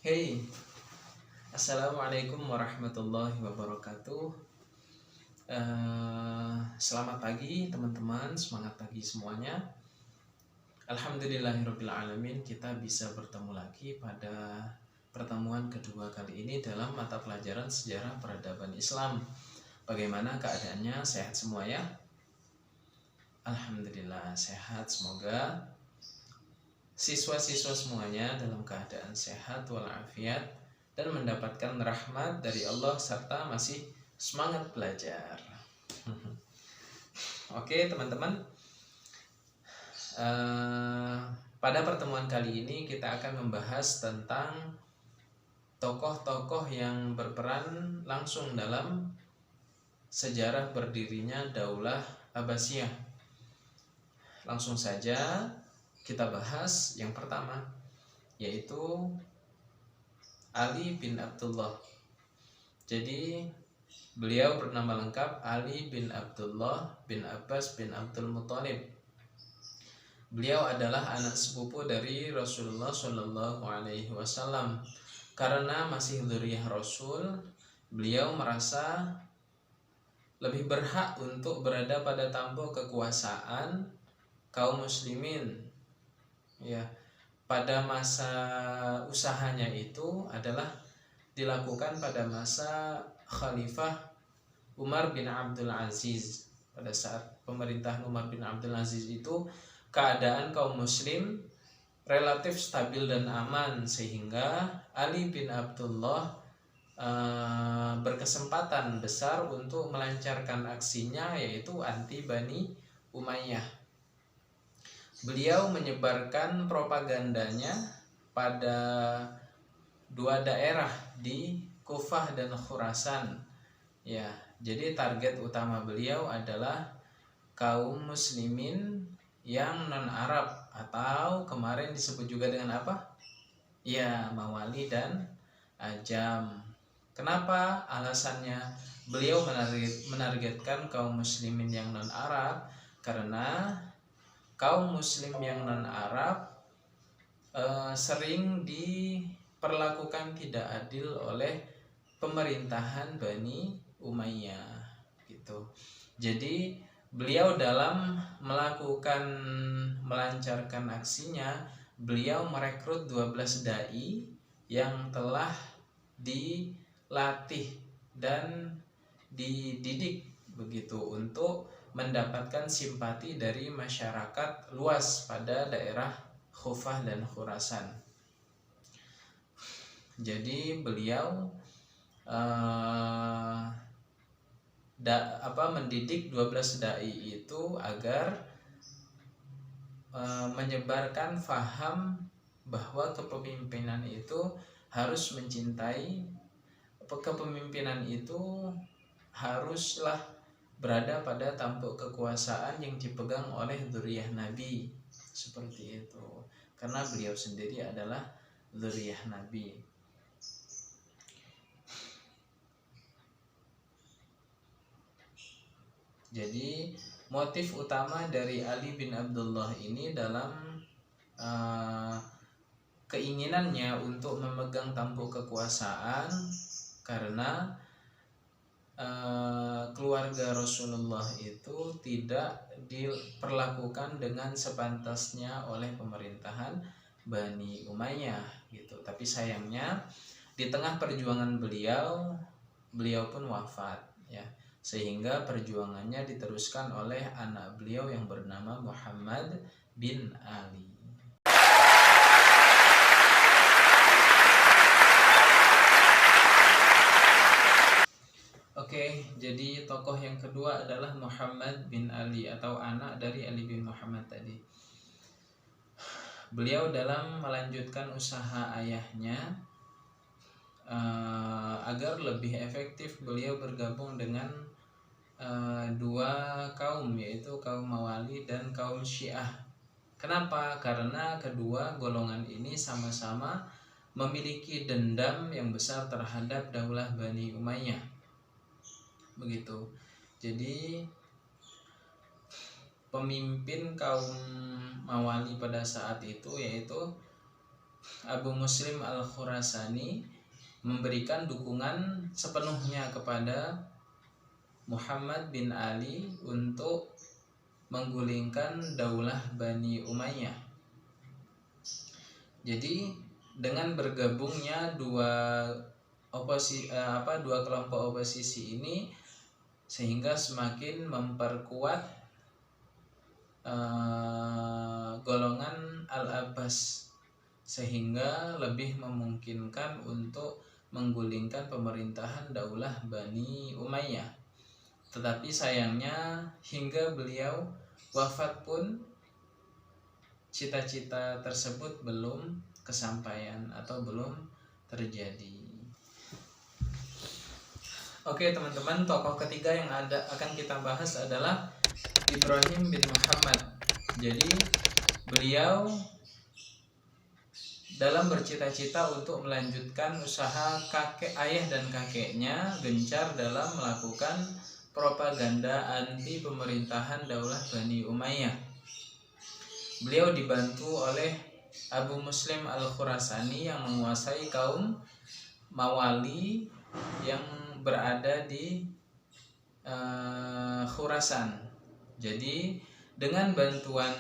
Hey, Assalamualaikum warahmatullahi wabarakatuh. Selamat pagi teman-teman, semangat pagi semuanya. Alhamdulillahirabbil alamin, kita bisa bertemu lagi pada pertemuan kedua kali ini dalam mata pelajaran sejarah peradaban Islam. Bagaimana keadaannya? Sehat semua ya? Alhamdulillah sehat, semoga siswa-siswa semuanya dalam keadaan sehat walafiat dan mendapatkan rahmat dari Allah serta masih semangat belajar. Oke teman-teman, pada pertemuan kali ini kita akan membahas tentang tokoh-tokoh yang berperan langsung dalam sejarah berdirinya Daulah Abbasiyah. Langsung saja kita bahas yang pertama, yaitu Ali bin Abdullah. Jadi beliau bernama lengkap Ali bin Abdullah bin Abbas bin Abdul Muthalib. Beliau adalah anak sepupu dari Rasulullah Shallallahu Alaihi Wasallam. Karena masih dzurriyyah Rasul, beliau merasa lebih berhak untuk berada pada tampuk kekuasaan kaum muslimin. Ya, pada masa usahanya itu adalah dilakukan pada masa Khalifah Umar bin Abdul Aziz. Pada saat pemerintahan Umar bin Abdul Aziz itu keadaan kaum muslim relatif stabil dan aman, sehingga Ali bin Abdullah berkesempatan besar untuk melancarkan aksinya, yaitu anti Bani Umayyah. Beliau menyebarkan propagandanya pada dua daerah di Kufah dan Khurasan. Ya, jadi target utama beliau adalah kaum muslimin yang non-Arab, atau kemarin disebut juga dengan apa? Ya, Mawali dan Ajam. Kenapa? Alasannya beliau menargetkan kaum muslimin yang non-Arab karena kaum muslim yang non-Arab sering diperlakukan tidak adil oleh pemerintahan Bani Umayyah gitu. Jadi beliau dalam melancarkan aksinya, beliau merekrut 12 dai yang telah dilatih dan dididik begitu untuk mendapatkan simpati dari masyarakat luas pada daerah Kufah dan Khurasan. Jadi beliau mendidik 12 dai itu agar menyebarkan faham bahwa kepemimpinan itu harus mencintai, kepemimpinan itu haruslah berada pada tampuk kekuasaan yang dipegang oleh dzurriyyah Nabi, seperti itu. Karena beliau sendiri adalah dzurriyyah Nabi. Jadi motif utama dari Ali bin Abdullah ini dalam keinginannya untuk memegang tampuk kekuasaan karena keluarga Rasulullah itu tidak diperlakukan dengan sepantasnya oleh pemerintahan Bani Umayyah gitu. Tapi sayangnya di tengah perjuangan beliau pun wafat ya, sehingga perjuangannya diteruskan oleh anak beliau yang bernama Muhammad bin Ali. Oke, jadi tokoh yang kedua adalah Muhammad bin Ali atau anak dari Ali bin Muhammad tadi. Beliau dalam melanjutkan usaha ayahnya agar lebih efektif, beliau bergabung dengan dua kaum, yaitu kaum Mawali dan kaum Syiah. Kenapa? Karena kedua golongan ini sama-sama memiliki dendam yang besar terhadap Daulah Bani Umayyah. Begitu. Jadi pemimpin kaum Mawali pada saat itu yaitu Abu Muslim Al-Khurasani memberikan dukungan sepenuhnya kepada Muhammad bin Ali untuk menggulingkan daulah Bani Umayyah. Jadi dengan bergabungnya dua kelompok oposisi ini sehingga semakin memperkuat golongan Al-Abbas, sehingga lebih memungkinkan untuk menggulingkan pemerintahan daulah Bani Umayyah. Tetapi sayangnya hingga beliau wafat pun cita-cita tersebut belum kesampaian atau belum terjadi. Oke teman-teman, tokoh ketiga yang akan kita bahas adalah Ibrahim bin Muhammad. Jadi beliau dalam bercita-cita untuk melanjutkan usaha ayah dan kakeknya gencar dalam melakukan propaganda anti pemerintahan daulah Bani Umayyah. Beliau dibantu oleh Abu Muslim Al-Khurasani yang menguasai kaum Mawali yang berada di Khurasan. Jadi dengan bantuan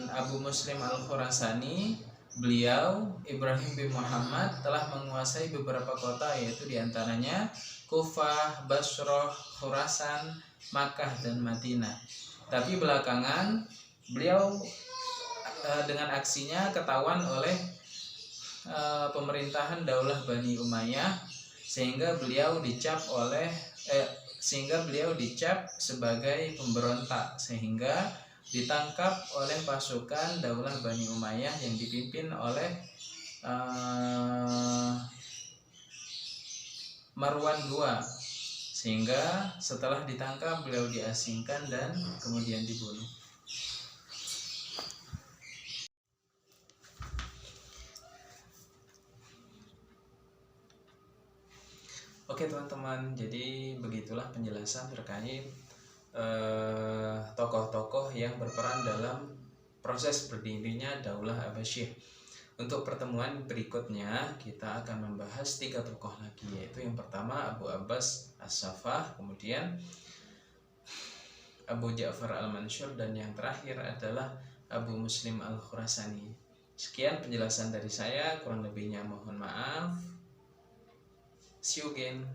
Abu Muslim Al-Khurasani, beliau Ibrahim bin Muhammad telah menguasai beberapa kota, yaitu diantaranya Kufah, Basrah, Khurasan, Makkah, dan Madinah. Tapi belakangan beliau dengan aksinya ketahuan oleh pemerintahan daulah Bani Umayyah, sehingga beliau dicap sebagai pemberontak, sehingga ditangkap oleh pasukan daulah Bani Umayyah yang dipimpin oleh Marwan II, sehingga setelah ditangkap beliau diasingkan dan kemudian dibunuh. Oke teman-teman, jadi begitulah penjelasan terkait tokoh-tokoh yang berperan dalam proses berdirinya daulah Abbasiyah. Untuk pertemuan berikutnya kita akan membahas 3 tokoh lagi, yaitu yang pertama Abu Abbas As-Saffah, kemudian Abu Ja'far Al-Mansur, dan yang terakhir adalah Abu Muslim Al-Khurasani. Sekian penjelasan dari saya, kurang lebihnya mohon maaf. See you again.